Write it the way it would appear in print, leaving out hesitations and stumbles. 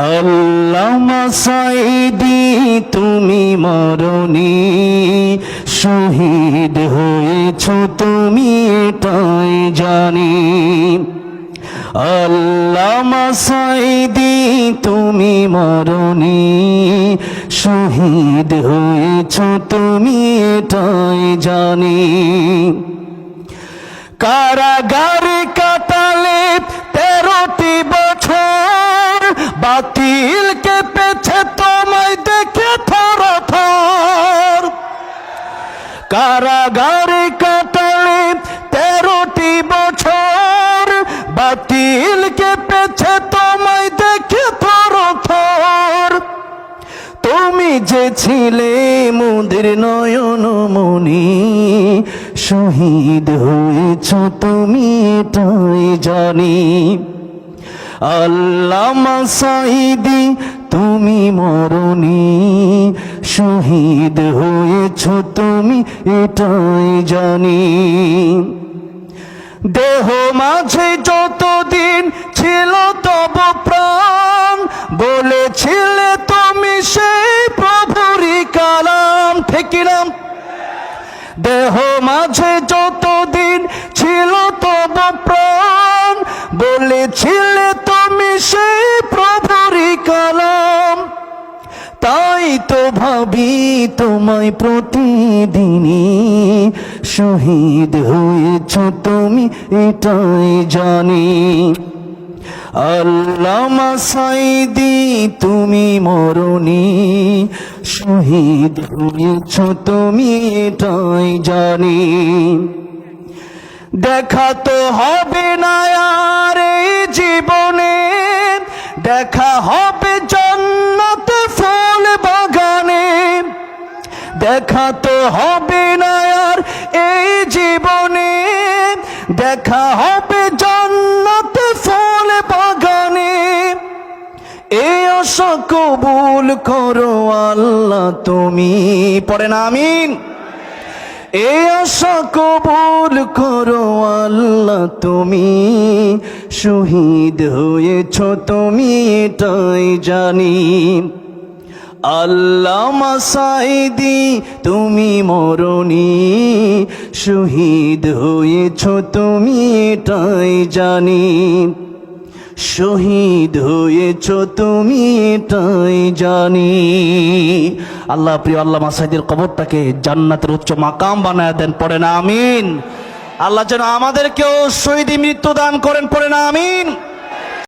আল্লামা সাঈদী তুমি মরণি, শহীদ হয়েছ তুমি এটাই জানি। আল্লামা সাঈদী তুমি মরণি, শহীদ হয়েছ তুমি এটাই জানি। কারাগারে কাটালে 13টি বছর, বাতিল কেঁপেছে তোমায় দেখে থর থর। কারাগারে কাটালে 13টি বছর, বাতিল কেঁপেছে তোমায় দেখে থর থর। তুমি যে ছিলে মোদের নয়ন মনি, শহীদ হয়েছ তুমি এটাই জানি। আল্লামা সাঈদী তুমি মরণি, শহীদ হয়েছ তুমি এটাই জানি। দেহ মাঝে যতদিন ছিল তব প্রাণ, বলেছিলে তুমি সেই প্রভুরই কালাম। ঠিক না? দেহ মাঝে যতদিন ছিল তব প্রাণ, বলেছিলে তুমি সেই প্রভুরই কালাম। তাই তো ভাবি তোমায় প্রতিদিনই, শহীদ হয়েছ তুমি এটাই জানি। আল্লামা সাঈদী তুমি মরণি, শহীদ হয়েছ তুমি এটাই জানি। দেখা তো হবে না আর এই জীবনে, দেখা হবে জান্নাতে ফুল বাগানে। দেখা তো হবে না আর এই জীবনে, দেখা হবে জান্নাতে ফুল বাগানে। এই আশা কবুল করো আল্লাহ তুমি, পড়েন আমিন। এই আশা কবুল করো আল্লাহ তুমি, শহীদ হয়েছ তুমি এটাই জানি। আল্লামা সাঈদী তুমি মরণি, শহীদ হয়েছ তুমি এটাই জানি। শহীদ হয়েছ তুমি এটাই জানি। আল্লাহ প্রিয় আল্লামা সাঈদীর কবরটাকে জান্নাতের উচ্চ মাকাম বানায় দেন, পড়েন আমিন। আল্লাহ যেন আমাদেরকেও শহীদি মৃত্যু দান করেন, পড়েন আমিন।